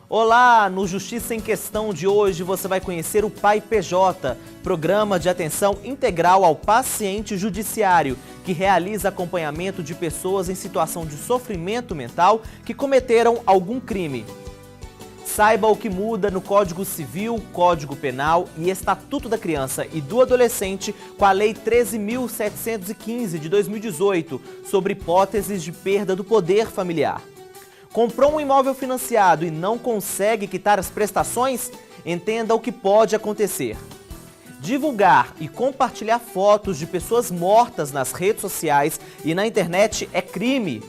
Olá, no Justiça em Questão de hoje você vai conhecer o PAI PJ, Programa de Atenção Integral ao Paciente Judiciário, que realiza acompanhamento de pessoas em situação de sofrimento mental que cometeram algum crime. Saiba o que muda no Código Civil, Código Penal e Estatuto da Criança e do Adolescente com a Lei 13.715 de 2018, sobre hipóteses de perda do poder familiar. Comprou um imóvel financiado e não consegue quitar as prestações? Entenda o que pode acontecer. Divulgar e compartilhar fotos de pessoas mortas nas redes sociais e na internet é crime.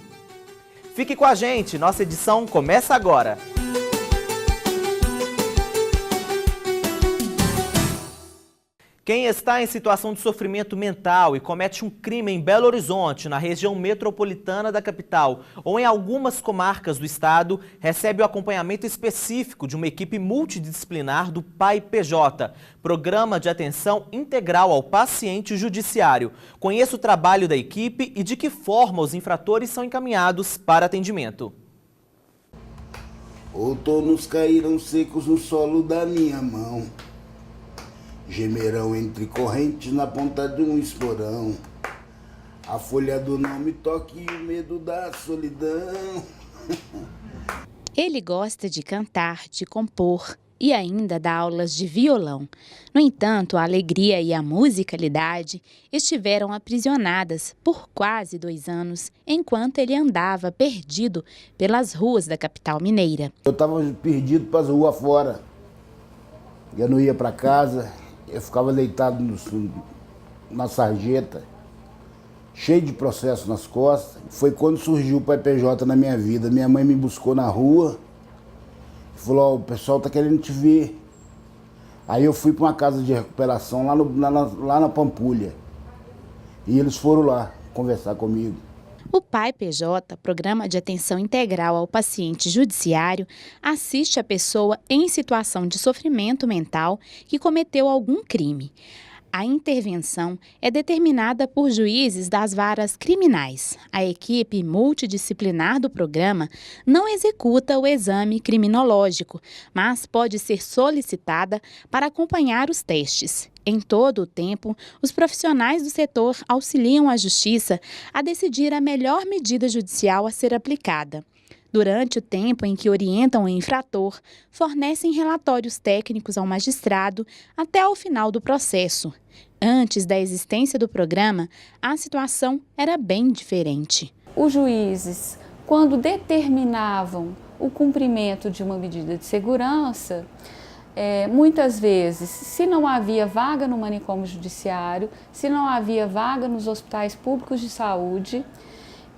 Fique com a gente, nossa edição começa agora. Quem está em situação de sofrimento mental e comete um crime em Belo Horizonte, na região metropolitana da capital ou em algumas comarcas do estado, recebe o acompanhamento específico de uma equipe multidisciplinar do PAI PJ, Programa de Atenção Integral ao Paciente Judiciário. Conheça o trabalho da equipe e de que forma os infratores são encaminhados para atendimento. Outonos caíram secos no solo da minha mão. Gemerão entre correntes na ponta de um esporão. A folha do não me toque e o medo da solidão. Ele gosta de cantar, de compor e ainda dá aulas de violão. No entanto, a alegria e a musicalidade estiveram aprisionadas por quase 2 anos, enquanto ele andava perdido pelas ruas da capital mineira. Eu estava perdido para as ruas fora. Eu não ia para casa. Eu ficava deitado na sarjeta, cheio de processo nas costas. Foi quando surgiu o PAI PJ na minha vida. Minha mãe me buscou na rua e falou: o pessoal tá querendo te ver. Aí eu fui para uma casa de recuperação lá na Pampulha. E eles foram lá conversar comigo. O PAI PJ, Programa de Atenção Integral ao Paciente Judiciário, assiste a pessoa em situação de sofrimento mental que cometeu algum crime. A intervenção é determinada por juízes das varas criminais. A equipe multidisciplinar do programa não executa o exame criminológico, mas pode ser solicitada para acompanhar os testes. Em todo o tempo, os profissionais do setor auxiliam a Justiça a decidir a melhor medida judicial a ser aplicada. Durante o tempo em que orientam o infrator, fornecem relatórios técnicos ao magistrado até ao final do processo. Antes da existência do programa, a situação era bem diferente. Os juízes, quando determinavam o cumprimento de uma medida de segurança, muitas vezes, se não havia vaga no manicômio judiciário, se não havia vaga nos hospitais públicos de saúde,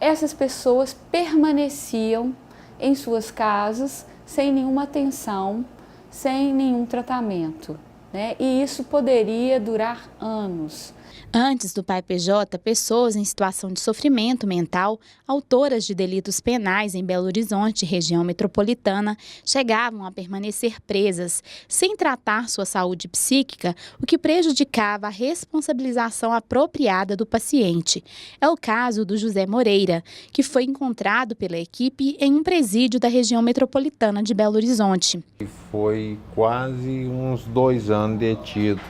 essas pessoas permaneciam em suas casas sem nenhuma atenção, sem nenhum tratamento, né? E isso poderia durar anos. Antes do PAI PJ, pessoas em situação de sofrimento mental, autoras de delitos penais em Belo Horizonte, região metropolitana, chegavam a permanecer presas, sem tratar sua saúde psíquica, o que prejudicava a responsabilização apropriada do paciente. É o caso do José Moreira, que foi encontrado pela equipe em um presídio da região metropolitana de Belo Horizonte. Foi quase uns 2 anos detido.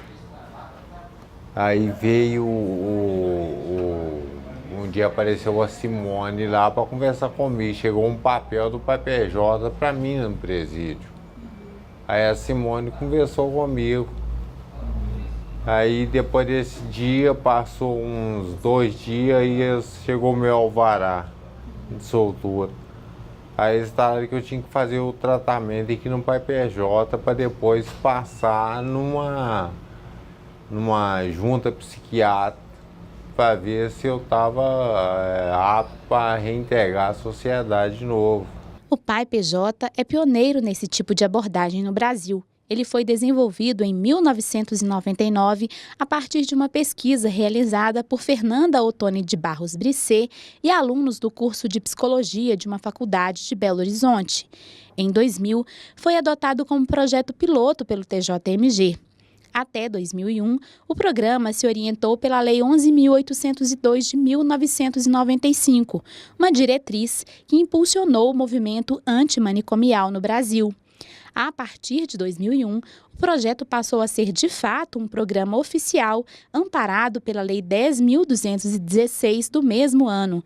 Aí veio, um dia apareceu a Simone lá para conversar comigo. Chegou um papel do PAI PJ para mim no presídio. Aí a Simone conversou comigo. Aí depois desse dia, passou uns 2 dias e chegou o meu alvará de soltura. Aí eles falaram que eu tinha que fazer o tratamento aqui no PAI PJ para depois passar numa junta psiquiátrica para ver se eu estava apto para reintegrar a sociedade de novo. O PAI PJ é pioneiro nesse tipo de abordagem no Brasil. Ele foi desenvolvido em 1999 a partir de uma pesquisa realizada por Fernanda Ottoni de Barros Brisset e alunos do curso de Psicologia de uma faculdade de Belo Horizonte. Em 2000, foi adotado como projeto piloto pelo TJMG. Até 2001, o programa se orientou pela Lei 11.802 de 1995, uma diretriz que impulsionou o movimento antimanicomial no Brasil. A partir de 2001, o projeto passou a ser, de fato, um programa oficial amparado pela Lei 10.216 do mesmo ano.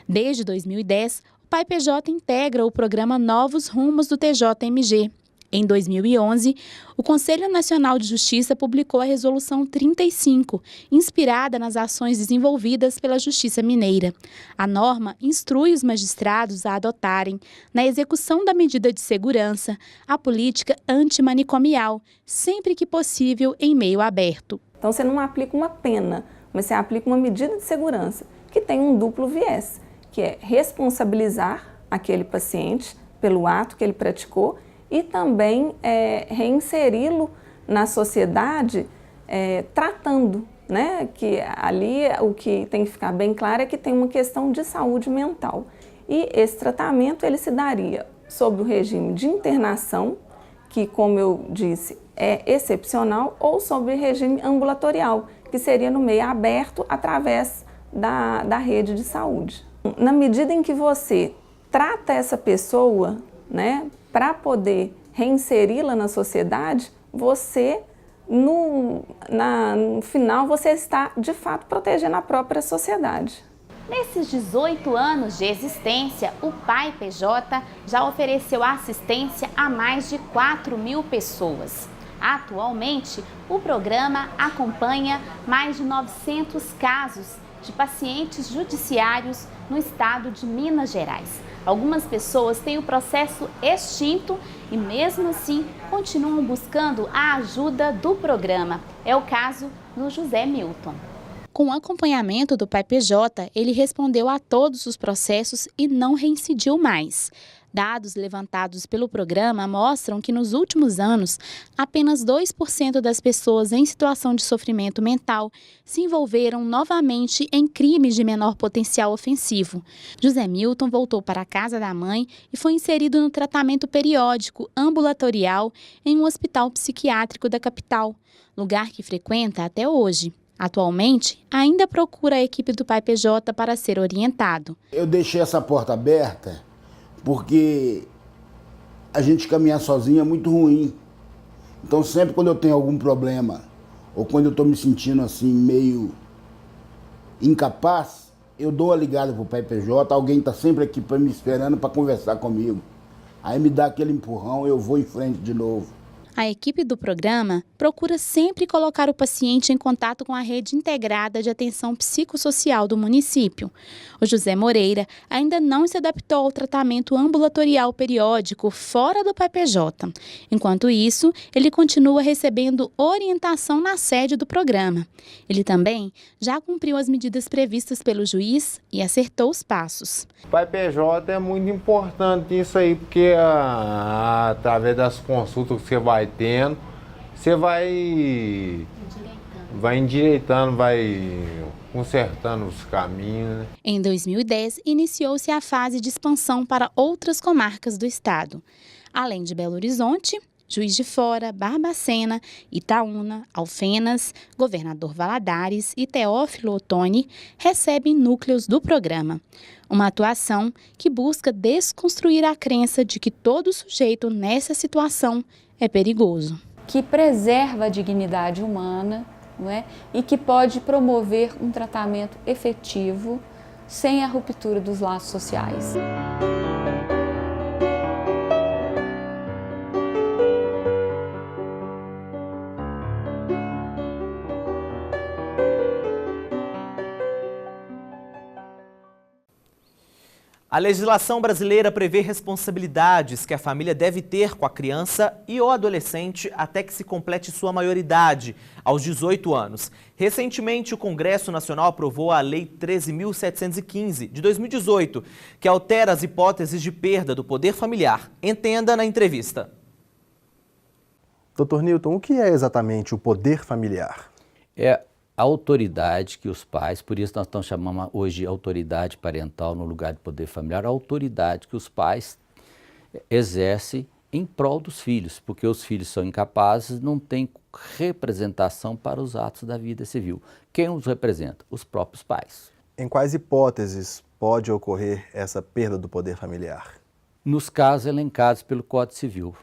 Desde 2010, o Pai PJ integra o programa Novos Rumos do TJMG. Em 2011, o Conselho Nacional de Justiça publicou a Resolução 35, inspirada nas ações desenvolvidas pela Justiça Mineira. A norma instrui os magistrados a adotarem, na execução da medida de segurança, a política antimanicomial, sempre que possível em meio aberto. Então você não aplica uma pena, mas você aplica uma medida de segurança que tem um duplo viés, que é responsabilizar aquele paciente pelo ato que ele praticou e também reinseri-lo na sociedade tratando, né? Que ali o que tem que ficar bem claro é que tem uma questão de saúde mental. E esse tratamento ele se daria sob o regime de internação, que, como eu disse, é excepcional, ou sob o regime ambulatorial, que seria no meio aberto através da rede de saúde. Na medida em que você trata essa pessoa, né, para poder reinseri-la na sociedade, você, no final, você está, de fato, protegendo a própria sociedade. Nesses 18 anos de existência, o Pai PJ já ofereceu assistência a mais de 4.000 pessoas. Atualmente, o programa acompanha mais de 900 casos de pacientes judiciários no estado de Minas Gerais. Algumas pessoas têm o processo extinto e, mesmo assim, continuam buscando a ajuda do programa. É o caso do José Milton. Com o acompanhamento do Pai PJ, ele respondeu a todos os processos e não reincidiu mais. Dados levantados pelo programa mostram que nos últimos anos, apenas 2% das pessoas em situação de sofrimento mental se envolveram novamente em crimes de menor potencial ofensivo. José Milton voltou para a casa da mãe e foi inserido no tratamento periódico ambulatorial em um hospital psiquiátrico da capital, lugar que frequenta até hoje. Atualmente, ainda procura a equipe do Pai PJ para ser orientado. Eu deixei essa porta aberta porque a gente caminhar sozinho é muito ruim. Então sempre quando eu tenho algum problema ou quando eu estou me sentindo assim meio incapaz, eu dou uma ligada pro Pai PJ, alguém está sempre aqui me esperando para conversar comigo. Aí me dá aquele empurrão, eu vou em frente de novo. A equipe do programa procura sempre colocar o paciente em contato com a rede integrada de atenção psicossocial do município. O José Moreira ainda não se adaptou ao tratamento ambulatorial periódico fora do Pai PJ. Enquanto isso, ele continua recebendo orientação na sede do programa. Ele também já cumpriu as medidas previstas pelo juiz e acertou os passos. O Pai PJ é muito importante isso aí, porque através das consultas que você vai tendo, você vai endireitando, vai consertando os caminhos. Né? Em 2010, iniciou-se a fase de expansão para outras comarcas do estado. Além de Belo Horizonte, Juiz de Fora, Barbacena, Itaúna, Alfenas, Governador Valadares e Teófilo Otoni recebem núcleos do programa. Uma atuação que busca desconstruir a crença de que todo sujeito nessa situação é perigoso. Que preserva a dignidade humana, não é? E que pode promover um tratamento efetivo sem a ruptura dos laços sociais. A legislação brasileira prevê responsabilidades que a família deve ter com a criança e o adolescente até que se complete sua maioridade, aos 18 anos. Recentemente, o Congresso Nacional aprovou a Lei 13.715, de 2018, que altera as hipóteses de perda do poder familiar. Entenda na entrevista. Dr. Newton, o que é exatamente o poder familiar? É a autoridade que os pais, por isso nós estamos chamando hoje de autoridade parental no lugar de poder familiar, a autoridade que os pais exercem em prol dos filhos, porque os filhos são incapazes, não têm representação para os atos da vida civil. Quem os representa? Os próprios pais. Em quais hipóteses pode ocorrer essa perda do poder familiar? Nos casos elencados pelo Código Civil.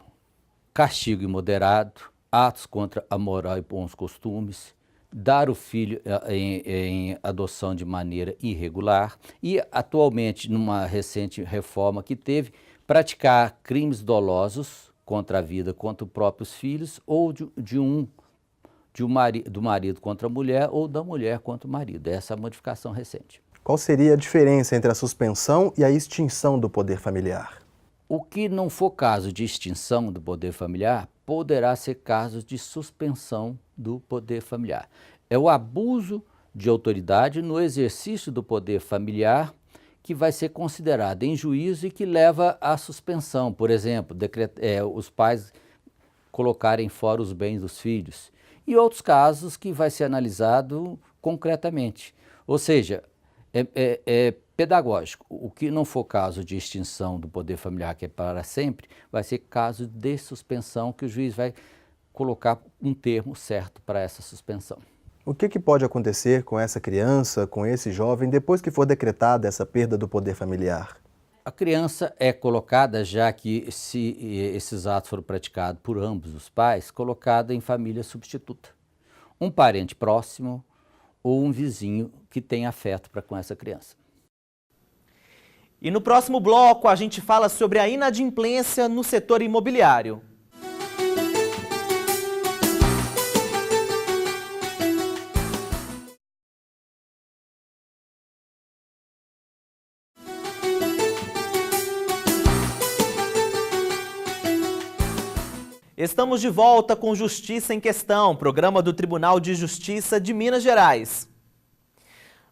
castigo imoderado, atos contra a moral e bons costumes, dar o filho em adoção de maneira irregular e, atualmente, numa recente reforma que teve, praticar crimes dolosos contra a vida, contra os próprios filhos ou do marido contra a mulher ou da mulher contra o marido. Essa é a modificação recente. Qual seria a diferença entre a suspensão e a extinção do poder familiar? O que não for caso de extinção do poder familiar, poderá ser caso de suspensão do poder familiar. É o abuso de autoridade no exercício do poder familiar que vai ser considerado em juízo e que leva à suspensão. Por exemplo, os pais colocarem fora os bens dos filhos. E outros casos que vai ser analisado concretamente. Ou seja, é pedagógico. O que não for caso de extinção do poder familiar, que é para sempre, vai ser caso de suspensão, que o juiz vai colocar um termo certo para essa suspensão. O que pode acontecer com essa criança, com esse jovem, depois que for decretada essa perda do poder familiar? A criança é colocada, já que se esses atos foram praticados por ambos os pais, colocada em família substituta. Um parente próximo ou um vizinho que tem afeto para com essa criança. E no próximo bloco a gente fala sobre a inadimplência no setor imobiliário. Estamos de volta com Justiça em Questão, programa do Tribunal de Justiça de Minas Gerais.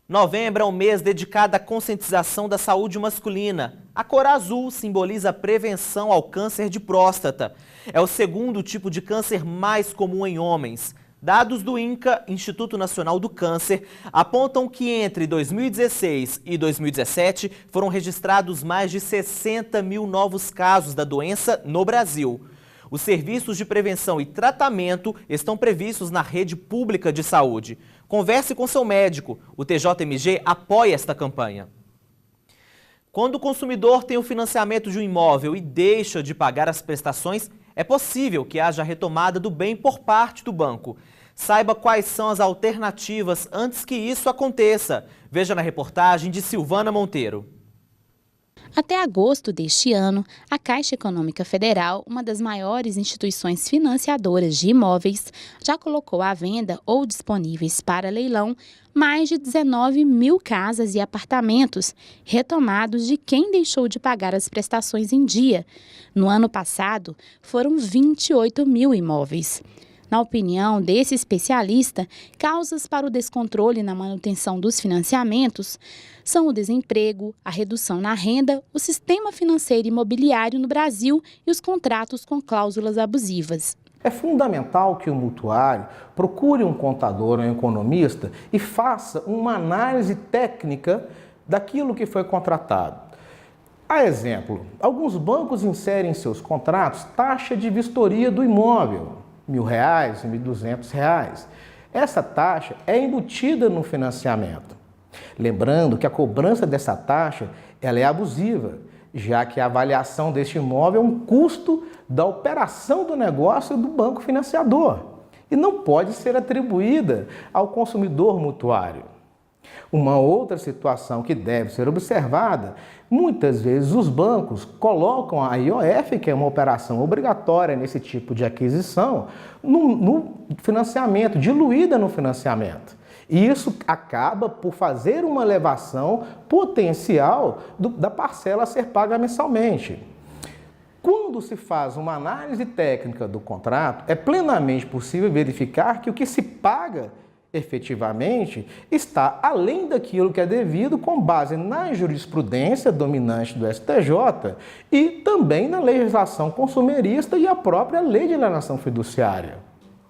Novembro é um mês dedicado à conscientização da saúde masculina. A cor azul simboliza a prevenção ao câncer de próstata. É o segundo tipo de câncer mais comum em homens. Dados do INCA, Instituto Nacional do Câncer, apontam que entre 2016 e 2017 foram registrados mais de 60 mil novos casos da doença no Brasil. Os serviços de prevenção e tratamento estão previstos na rede pública de saúde. Converse com seu médico. O TJMG apoia esta campanha. Quando o consumidor tem o financiamento de um imóvel e deixa de pagar as prestações, é possível que haja retomada do bem por parte do banco. Saiba quais são as alternativas antes que isso aconteça. Veja na reportagem de Silvana Monteiro. Até agosto deste ano, a Caixa Econômica Federal, uma das maiores instituições financiadoras de imóveis, já colocou à venda ou disponíveis para leilão mais de 19 mil casas e apartamentos retomados de quem deixou de pagar as prestações em dia. No ano passado, foram 28 mil imóveis. Na opinião desse especialista, causas para o descontrole na manutenção dos financiamentos são o desemprego, a redução na renda, o sistema financeiro e imobiliário no Brasil e os contratos com cláusulas abusivas. É fundamental que o mutuário procure um contador ou um economista e faça uma análise técnica daquilo que foi contratado. A exemplo, alguns bancos inserem em seus contratos taxa de vistoria do imóvel. R$1.000, R$1.200. Essa taxa é embutida no financiamento. Lembrando que a cobrança dessa taxa ela é abusiva, já que a avaliação deste imóvel é um custo da operação do negócio do banco financiador e não pode ser atribuída ao consumidor mutuário. Uma outra situação que deve ser observada, muitas vezes os bancos colocam a IOF, que é uma operação obrigatória nesse tipo de aquisição, no financiamento, diluída no financiamento. E isso acaba por fazer uma elevação potencial da parcela a ser paga mensalmente. Quando se faz uma análise técnica do contrato, é plenamente possível verificar que o que se paga efetivamente está além daquilo que é devido com base na jurisprudência dominante do STJ e também na legislação consumerista e a própria lei de alienação fiduciária.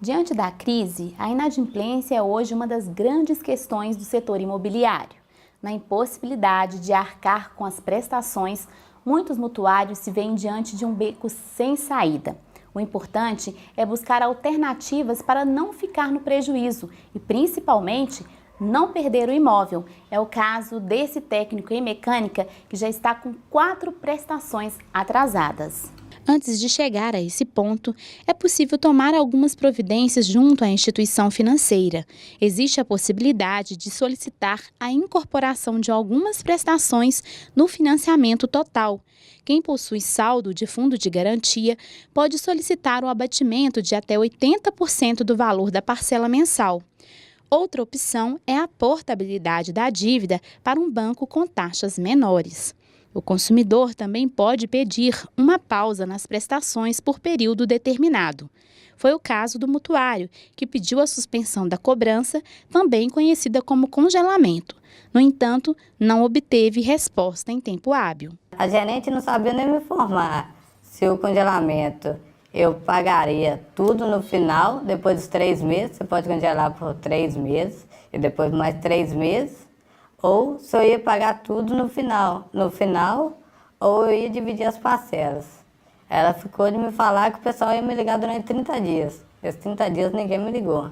Diante da crise, a inadimplência é hoje uma das grandes questões do setor imobiliário. Na impossibilidade de arcar com as prestações, muitos mutuários se veem diante de um beco sem saída. O importante é buscar alternativas para não ficar no prejuízo e, principalmente, não perder o imóvel. É o caso desse técnico em mecânica que já está com 4 prestações atrasadas. Antes de chegar a esse ponto, é possível tomar algumas providências junto à instituição financeira. Existe a possibilidade de solicitar a incorporação de algumas prestações no financiamento total. Quem possui saldo de fundo de garantia pode solicitar o abatimento de até 80% do valor da parcela mensal. Outra opção é a portabilidade da dívida para um banco com taxas menores. O consumidor também pode pedir uma pausa nas prestações por período determinado. Foi o caso do mutuário, que pediu a suspensão da cobrança, também conhecida como congelamento. No entanto, não obteve resposta em tempo hábil. A gerente não sabia nem me informar se o congelamento eu pagaria tudo no final, depois dos 3 meses, você pode congelar por 3 meses e depois mais 3 meses, ou se eu ia pagar tudo no final, ou eu ia dividir as parcelas. Ela ficou de me falar que o pessoal ia me ligar durante 30 dias. Esses 30 dias ninguém me ligou.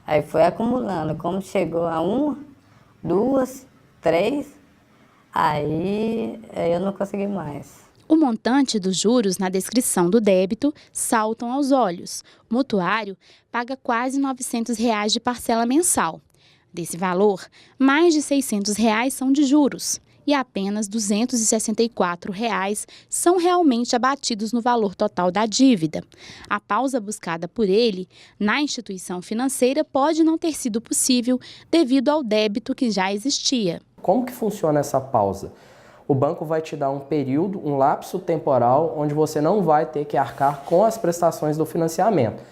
Aí foi acumulando, como chegou a 1, 2, 3, aí eu não consegui mais. O montante dos juros na descrição do débito saltam aos olhos. O mutuário paga quase R$ 900 de parcela mensal. Desse valor, mais de R$ 600 são de juros e apenas R$ 264 são realmente abatidos no valor total da dívida. A pausa buscada por ele na instituição financeira pode não ter sido possível devido ao débito que já existia. Como que funciona essa pausa? O banco vai te dar um período, um lapso temporal, onde você não vai ter que arcar com as prestações do financiamento.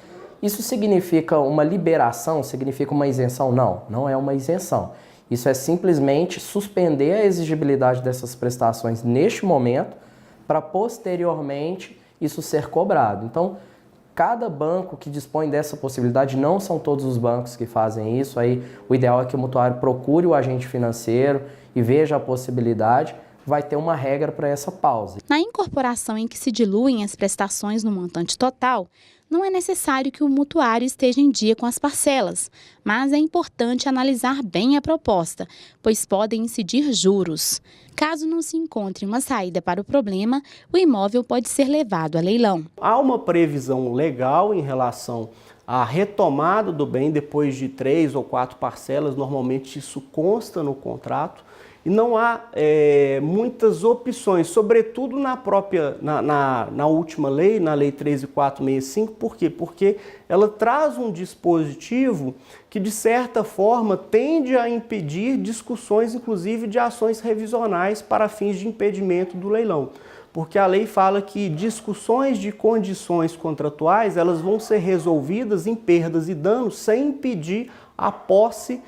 Isso significa uma liberação? Significa uma isenção? Não, não é uma isenção. Isso é simplesmente suspender a exigibilidade dessas prestações neste momento para posteriormente isso ser cobrado. Então, cada banco que dispõe dessa possibilidade, não são todos os bancos que fazem isso, aí o ideal é que o mutuário procure o agente financeiro e veja a possibilidade, vai ter uma regra para essa pausa. Na incorporação em que se diluem as prestações no montante total, não é necessário que o mutuário esteja em dia com as parcelas, mas é importante analisar bem a proposta, pois podem incidir juros. Caso não se encontre uma saída para o problema, o imóvel pode ser levado a leilão. Há uma previsão legal em relação à retomada do bem depois de 3 ou 4 parcelas, normalmente isso consta no contrato. E não há muitas opções, sobretudo na última lei, na Lei 13.465. Por quê? Porque ela traz um dispositivo que, de certa forma, tende a impedir discussões, inclusive de ações revisionais para fins de impedimento do leilão. Porque a lei fala que discussões de condições contratuais elas vão ser resolvidas em perdas e danos sem impedir a posse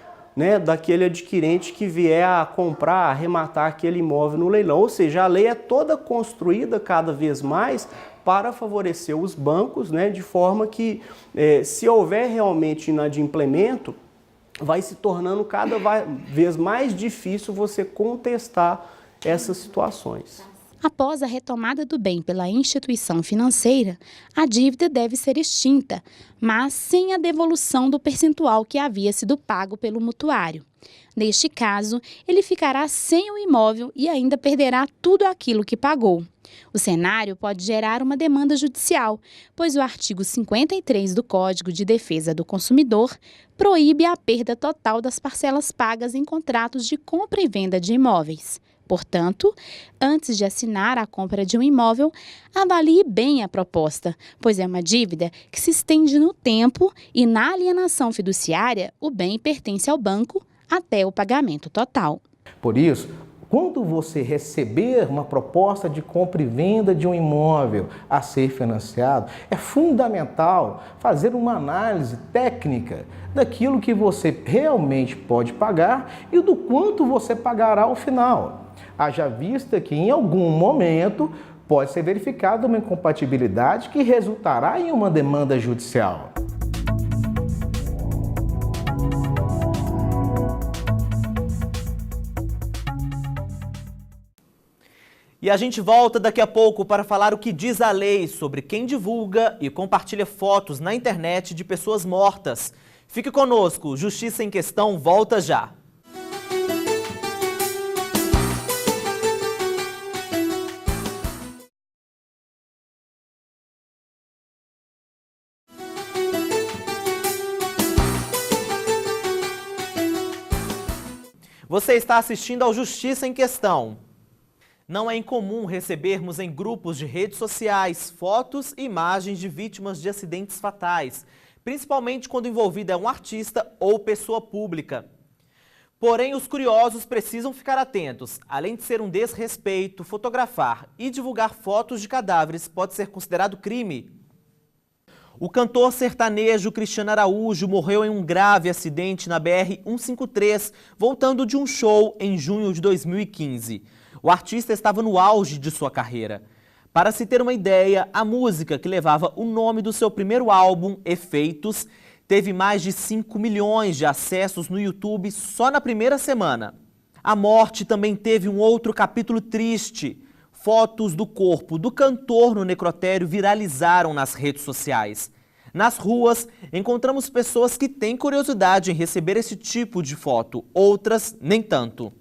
daquele adquirente que vier a comprar, arrematar aquele imóvel no leilão. Ou seja, a lei é toda construída cada vez mais para favorecer os bancos, de forma que, se houver realmente inadimplemento, vai se tornando cada vez mais difícil você contestar essas situações. Após a retomada do bem pela instituição financeira, a dívida deve ser extinta, mas sem a devolução do percentual que havia sido pago pelo mutuário. Neste caso, ele ficará sem o imóvel e ainda perderá tudo aquilo que pagou. O cenário pode gerar uma demanda judicial, pois o artigo 53 do Código de Defesa do Consumidor proíbe a perda total das parcelas pagas em contratos de compra e venda de imóveis. Portanto, antes de assinar a compra de um imóvel, avalie bem a proposta, pois é uma dívida que se estende no tempo e na alienação fiduciária, o bem pertence ao banco até o pagamento total. Por isso, quando você receber uma proposta de compra e venda de um imóvel a ser financiado, é fundamental fazer uma análise técnica daquilo que você realmente pode pagar e do quanto você pagará ao final. Haja vista que em algum momento pode ser verificada uma incompatibilidade que resultará em uma demanda judicial. E a gente volta daqui a pouco para falar o que diz a lei sobre quem divulga e compartilha fotos na internet de pessoas mortas. Fique conosco, Justiça em Questão volta já. Você está assistindo ao Justiça em Questão. Não é incomum recebermos em grupos de redes sociais fotos e imagens de vítimas de acidentes fatais, principalmente quando envolvido é um artista ou pessoa pública. Porém, os curiosos precisam ficar atentos. Além de ser um desrespeito, fotografar e divulgar fotos de cadáveres pode ser considerado crime. O cantor sertanejo Cristiano Araújo morreu em um grave acidente na BR-153, voltando de um show em junho de 2015. O artista estava no auge de sua carreira. Para se ter uma ideia, a música que levava o nome do seu primeiro álbum, Efeitos, teve mais de 5 milhões de acessos no YouTube só na primeira semana. A morte também teve um outro capítulo triste. Fotos do corpo do cantor no necrotério viralizaram nas redes sociais. Nas ruas, encontramos pessoas que têm curiosidade em receber esse tipo de foto, outras nem tanto.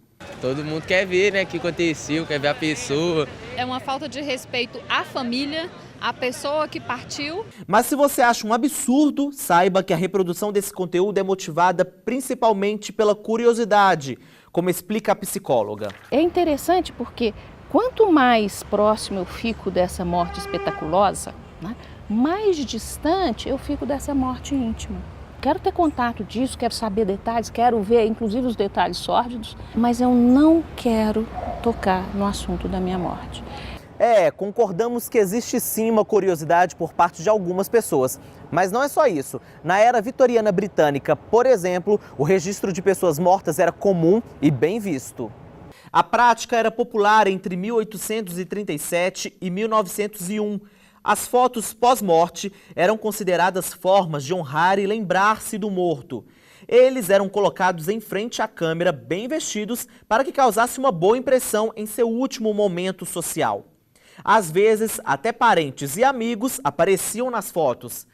Todo mundo quer ver, né, o que aconteceu, quer ver a pessoa. É uma falta de respeito à família, à pessoa que partiu. Mas se você acha um absurdo, saiba que a reprodução desse conteúdo é motivada principalmente pela curiosidade, como explica a psicóloga. É interessante porque quanto mais próximo eu fico dessa morte espetaculosa, né, mais distante eu fico dessa morte íntima. Quero ter contato disso, quero saber detalhes, quero ver inclusive os detalhes sórdidos, mas eu não quero tocar no assunto da minha morte. Concordamos que existe sim uma curiosidade por parte de algumas pessoas. Mas não é só isso. Na era vitoriana britânica, por exemplo, o registro de pessoas mortas era comum e bem visto. A prática era popular entre 1837 e 1901. As fotos pós-morte eram consideradas formas de honrar e lembrar-se do morto. Eles eram colocados em frente à câmera, bem vestidos, para que causasse uma boa impressão em seu último momento social. Às vezes, até parentes e amigos apareciam nas fotos.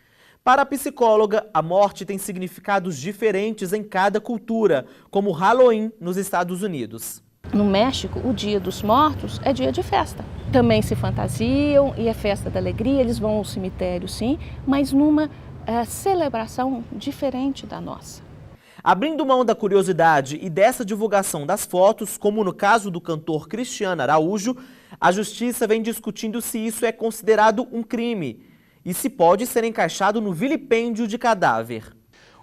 Para a psicóloga, a morte tem significados diferentes em cada cultura, como o Halloween nos Estados Unidos. No México, o Dia dos Mortos é dia de festa. Também se fantasiam e é festa da alegria, eles vão ao cemitério sim, mas numa celebração diferente da nossa. Abrindo mão da curiosidade e dessa divulgação das fotos, como no caso do cantor Cristiano Araújo, a Justiça vem discutindo se isso é considerado um crime e se pode ser encaixado no vilipêndio de cadáver.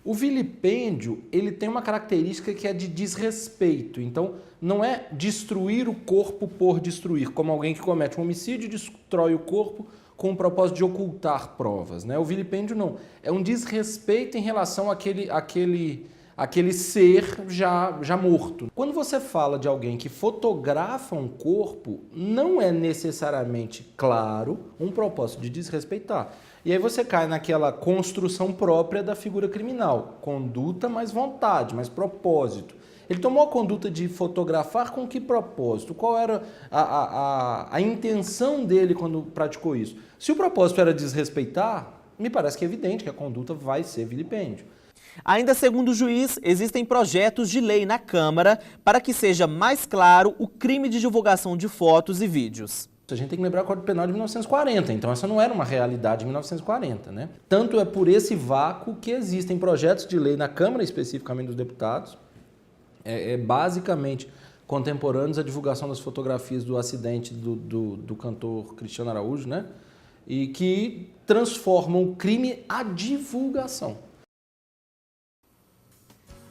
O vilipêndio, ele tem uma característica que é de desrespeito. Então, não é destruir o corpo por destruir, como alguém que comete um homicídio e destrói o corpo com o propósito de ocultar provas, né? O vilipêndio não. É um desrespeito em relação àquele ser já morto. Quando você fala de alguém que fotografa um corpo, não é necessariamente claro um propósito de desrespeitar. E aí você cai naquela construção própria da figura criminal. Conduta mais vontade, mais propósito. Ele tomou a conduta de fotografar com que propósito? Qual era a intenção dele quando praticou isso? Se o propósito era desrespeitar, me parece que é evidente que a conduta vai ser vilipêndio. Ainda segundo o juiz, existem projetos de lei na Câmara para que seja mais claro o crime de divulgação de fotos e vídeos. A gente tem que lembrar o Código Penal de 1940, então essa não era uma realidade em 1940, né? Tanto é por esse vácuo que existem projetos de lei na Câmara, especificamente dos deputados, basicamente contemporâneos à divulgação das fotografias do acidente do cantor Cristiano Araújo, né? E que transformam o crime à divulgação.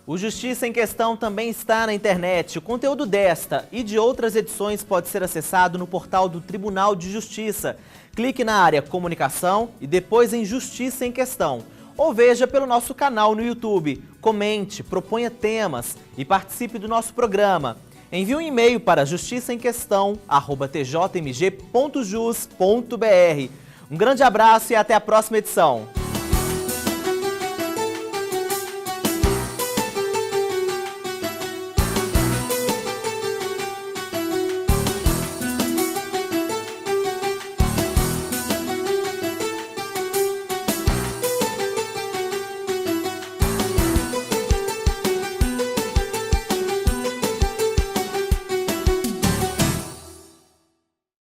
O Justiça em Questão também está na internet. O conteúdo desta e de outras edições pode ser acessado no portal do Tribunal de Justiça. Clique na área Comunicação e depois em Justiça em Questão. Ou veja pelo nosso canal no YouTube. Comente, proponha temas e participe do nosso programa. Envie um e-mail para justiçaemquestão@tjmg.jus.br. Um grande abraço e até a próxima edição.